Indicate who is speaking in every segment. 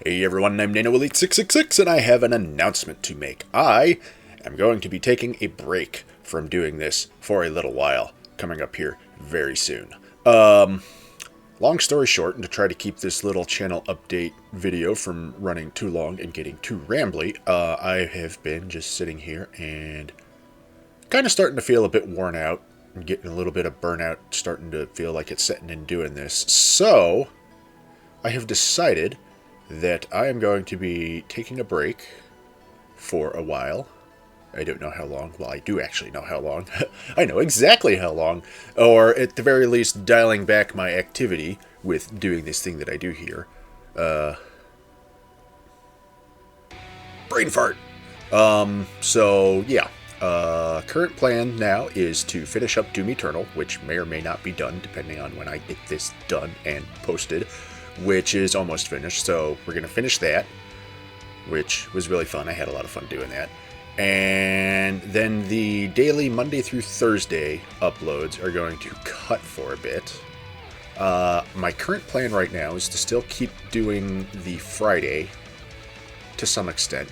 Speaker 1: Hey everyone, I'm NanoElite666 and I have an announcement to make. I am going to be taking a break from doing this for a little while, coming up here very soon. Long story short, and to try to keep this little channel update video from running too long and getting too rambly, I have been just sitting here and kind of starting to feel a bit worn out and getting a little bit of burnout, starting to feel like it's setting in doing this. So, I have decided that I am going to be taking a break for a while. I don't know how long. Well, I do actually know how long. I know exactly how long. Or at the very least, dialing back my activity with doing this thing that I do here. Brain fart! So, yeah. Current plan now is to finish up Doom Eternal, which may or may not be done, depending on when I get this done and posted, which is almost finished. So, we're going to finish that, which was really fun. I had a lot of fun doing that. And then the daily Monday through Thursday uploads are going to cut for a bit. My current plan right now is to still keep doing the Friday to some extent,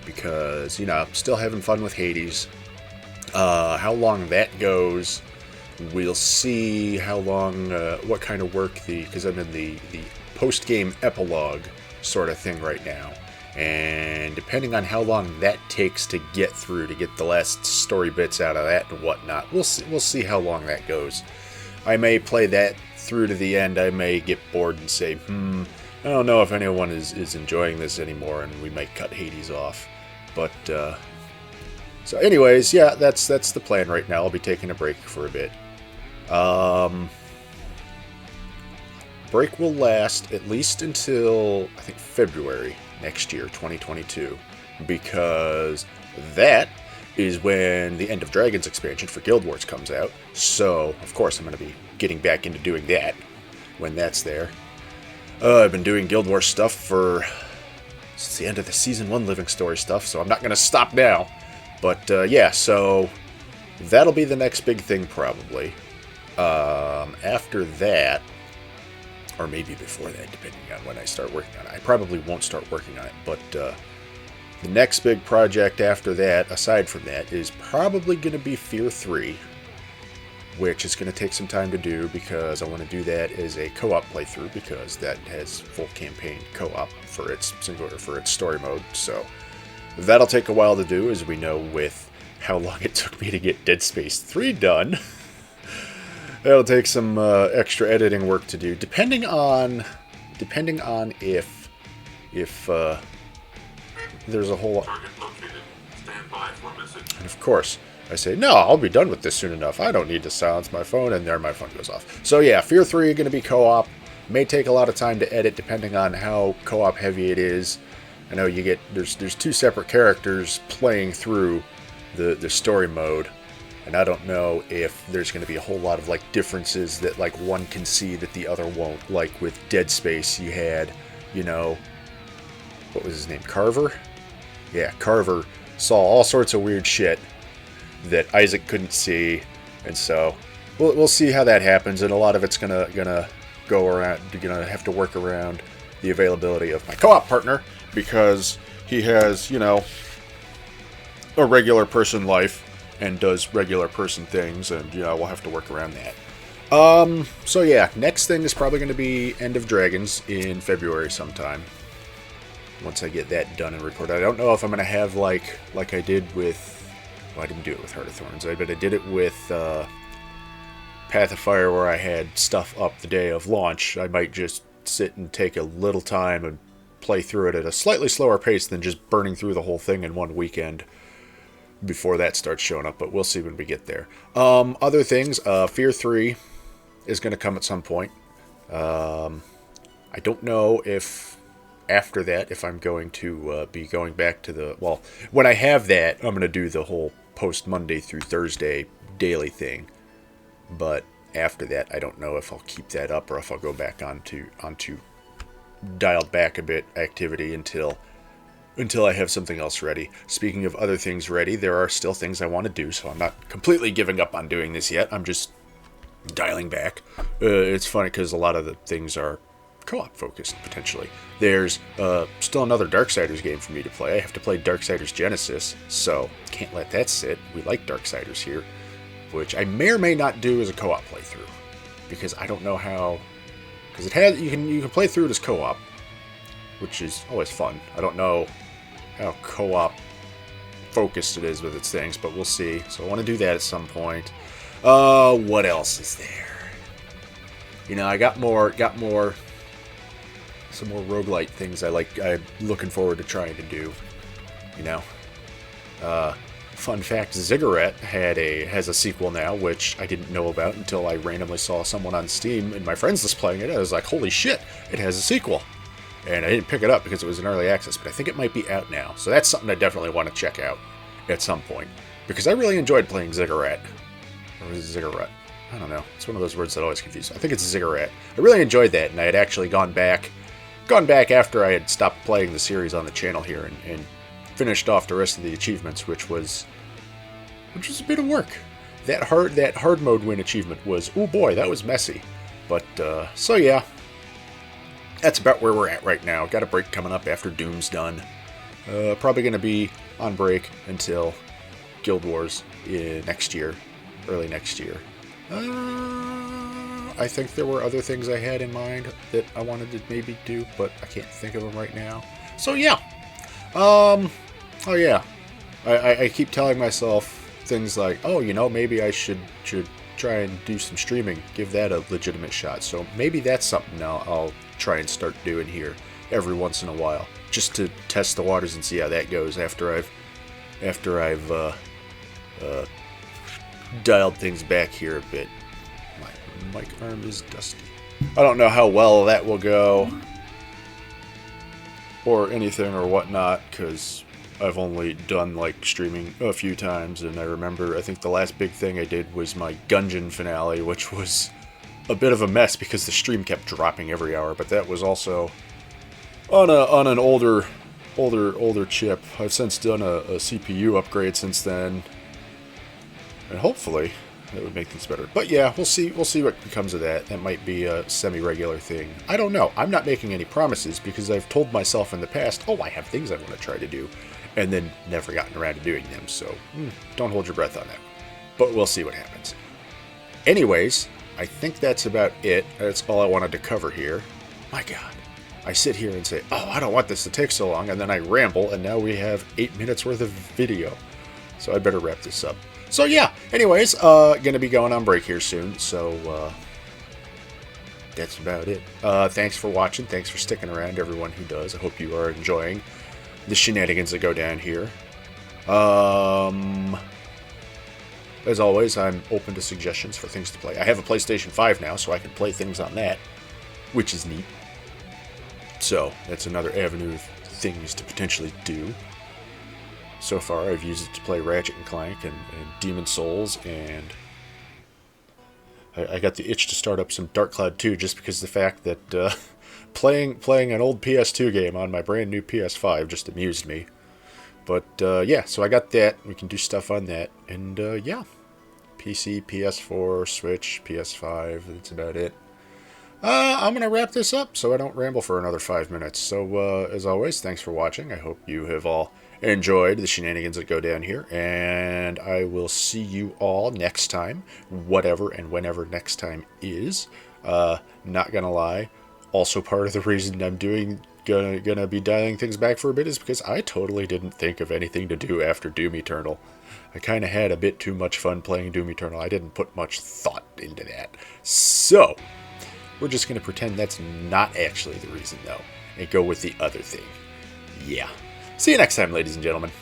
Speaker 1: because, you know, I'm still having fun with Hades. How long that goes, we'll see how long, what kind of work because I'm in the post-game epilogue sort of thing right now. And depending on how long that takes to get through, to get the last story bits out of that and whatnot, we'll see how long that goes. I may play that through to the end. I may get bored and say, I don't know if anyone is enjoying this anymore, and we might cut Hades off. But, so anyways, yeah, that's the plan right now. I'll be taking a break for a bit. Break will last at least until, I think, February next year, 2022, because that is when the End of Dragons expansion for Guild Wars comes out. So, of course, I'm going to be getting back into doing that when that's there. I've been doing Guild Wars stuff since the end of the Season 1 Living Story stuff, so I'm not going to stop now. But, yeah, so that'll be the next big thing, probably. After that, or maybe before that, depending on when I start working on it. I probably won't start working on it, but the next big project after that, aside from that, is probably going to be Fear 3, which is going to take some time to do, because I want to do that as a co-op playthrough, because that has full campaign co-op for its story mode. So that'll take a while to do, as we know with how long it took me to get Dead Space 3 done. That'll take some extra editing work to do, depending on if there's a whole lot. And of course, I say, no, I'll be done with this soon enough. I don't need to silence my phone, and there my phone goes off. So yeah, Fear 3 is going to be co-op. May take a lot of time to edit, depending on how co-op heavy it is. I know there's two separate characters playing through the story mode. And I don't know if there's going to be a whole lot of, like, differences that, like, one can see that the other won't. Like, with Dead Space, you had, you know, what was his name? Carver? Yeah, Carver saw all sorts of weird shit that Isaac couldn't see. And so, we'll see how that happens. And a lot of it's gonna go around, gonna have to work around the availability of my co-op partner, because he has, you know, a regular person life and does regular person things, and, you know, we'll have to work around that. So yeah, next thing is probably going to be End of Dragons in February sometime, once I get that done and recorded. I don't know if I'm going to have, like I did with, well, I didn't do it with Heart of Thorns, but I did it with Path of Fire, where I had stuff up the day of launch. I might just sit and take a little time and play through it at a slightly slower pace than just burning through the whole thing in one weekend before that starts showing up, but we'll see when we get there. Other things, Fear 3 is going to come at some point. I don't know if after that, if I'm going to be going back to well, when I have that, I'm going to do the whole post Monday through Thursday daily thing. But after that, I don't know if I'll keep that up, or if I'll go back onto dialed back a bit activity until I have something else ready. Speaking of other things ready, there are still things I want to do, so I'm not completely giving up on doing this yet. I'm just dialing back. It's funny because a lot of the things are co-op focused, potentially. There's still another Darksiders game for me to play. I have to play Darksiders Genesis, so can't let that sit. We like Darksiders here, which I may or may not do as a co-op playthrough, because I don't know how. Because it has, you can play through it as co-op, which is always fun. I don't know how co-op focused it is with its things, but we'll see. So I want to do that at some point. What else is there? You know, I got some more roguelite things I'm looking forward to trying to do. You know, fun fact: Ziggurat has a sequel now, which I didn't know about until I randomly saw someone on Steam and my friends was playing it. I was like, holy shit, it has a sequel. And I didn't pick it up because it was in early access, but I think it might be out now. So that's something I definitely want to check out at some point, because I really enjoyed playing Ziggurat. Or is it Ziggurat? I don't know. It's one of those words that always confuse me. I think it's Ziggurat. I really enjoyed that, and I had actually gone back after I had stopped playing the series on the channel here and finished off the rest of the achievements, which was a bit of work. That hard mode win achievement was, oh boy, that was messy. But so yeah, that's about where we're at right now. Got a break coming up after Doom's done. Probably going to be on break until Guild Wars next year, early next year. I think there were other things I had in mind that I wanted to maybe do, but I can't think of them right now. So yeah. Oh yeah. I keep telling myself things like, oh, you know, maybe I should try and do some streaming, give that a legitimate shot. So maybe that's something I'll try and start doing here every once in a while, just to test the waters and see how that goes after I've dialed things back here a bit. My mic arm is dusty. I don't know how well that will go or anything or whatnot, because I've only done like streaming a few times, and I think the last big thing I did was my Gungeon finale, which was a bit of a mess because the stream kept dropping every hour, but that was also on an older chip. I've since done a CPU upgrade since then, and hopefully that would make things better. But yeah, we'll see what becomes of that. That might be a semi-regular thing. I don't know. I'm not making any promises because I've told myself in the past, oh, I have things I want to try to do, and then never gotten around to doing them. So don't hold your breath on that. But we'll see what happens. Anyways, I think that's about it. That's all I wanted to cover here. My God. I sit here and say, oh, I don't want this to take so long, and then I ramble, and now we have 8 minutes worth of video. So I better wrap this up. So yeah, anyways, gonna be going on break here soon, so that's about it. Thanks for watching, thanks for sticking around, everyone who does. I hope you are enjoying the shenanigans that go down here. As always, I'm open to suggestions for things to play. I have a PlayStation 5 now, so I can play things on that, which is neat. So, that's another avenue of things to potentially do. So far, I've used it to play Ratchet & Clank and Demon's Souls, and I got the itch to start up some Dark Cloud 2 just because of the fact that playing an old PS2 game on my brand new PS5 just amused me. But yeah, so I got that. We can do stuff on that. And yeah, PC, PS4, Switch, PS5, that's about it. I'm going to wrap this up so I don't ramble for another 5 minutes. So as always, thanks for watching. I hope you have all enjoyed the shenanigans that go down here, and I will see you all next time, whatever and whenever next time is. Not gonna lie, also part of the reason I'm gonna be dialing things back for a bit is because I totally didn't think of anything to do after Doom Eternal. I kind of had a bit too much fun playing Doom Eternal. I didn't put much thought into that. So we're just gonna pretend that's not actually the reason though, and go with the other thing. Yeah. See you next time, ladies and gentlemen.